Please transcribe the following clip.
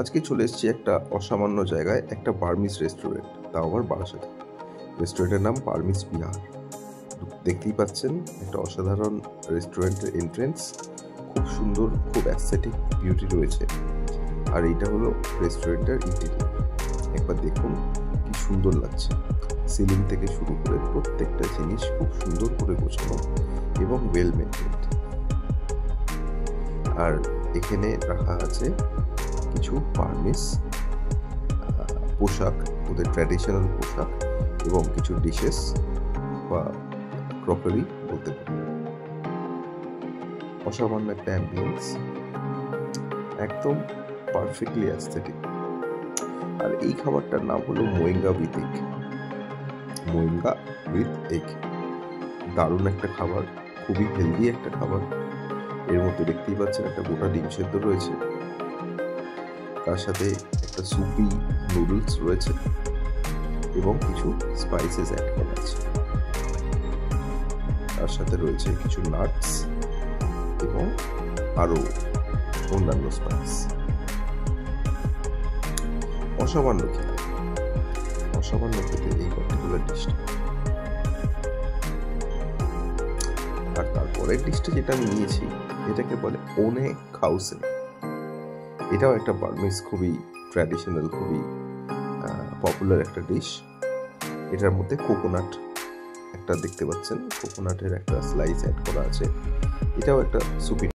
আজকে চলে এসেছি একটা অসামান্য জায়গায়, একটা বার্মিজ রেস্টুরেন্ট, তাও আবার বারাসাতে। রেস্টুরেন্টের নাম বার্মিজ বিহার। দেখতেই পাচ্ছেন একটা অসাধারণ রেস্টুরেন্টের এন্ট্রেন্স, খুব সুন্দর, খুব অ্যাস্থেটিক বিউটি রয়েছে। আর এইটা হলো রেস্টুরেন্টের ইন্টেরিয়র। একবার দেখুন কি সুন্দর লাগছে। সিলিং থেকে শুরু করে প্রত্যেকটা জিনিস খুব সুন্দর করে গোছানো এবং ওয়েল মেনটেন্ড। আর এখানে রাখা আছে কিছু বার্মিজ পোশাক, ওদের ট্র্যাডিশনাল পোশাক, এবং কিছু ডিশেস বা ক্রকারি বলতে পারি। অসামান্য একটা অ্যাম্বিয়েন্স, একদম পারফেক্টলি অ্যাস্থেটিক। আর এই খাবারটার নাম হলো মোয়েঙ্গা উইথ এগ। মোয়েঙ্গা উইথ এগ দারুণ একটা খাবার, খুবই হেলদি একটা খাবার। এর মধ্যে দেখতেই পাচ্ছেন একটা গোটা ডিম সেদ্ধ রয়েছে, তার সাথে একটা সুপি নুডলস রয়েছে এবং কিছু স্পাইসেস অ্যাড করা আছে। তার সাথে রয়েছে কিছু নাটস এবং আরো অন্যান্য স্পাইস। অসামান্য খেতে এই পার্টিকুলার ডিশটা। আর তারপরের ডিশটা যেটা আমি নিয়েছি, এটাকে বলে ওনে খাউসে। এটাও একটা বার্মিজ খুবই ট্র্যাডিশনাল, খুবই পপুলার একটা ডিশ। এটার মধ্যে কোকোনাট একটা দেখতে পাচ্ছেন, কোকোনাটের একটা স্লাইস অ্যাড করা আছে। এটাও একটা সুপি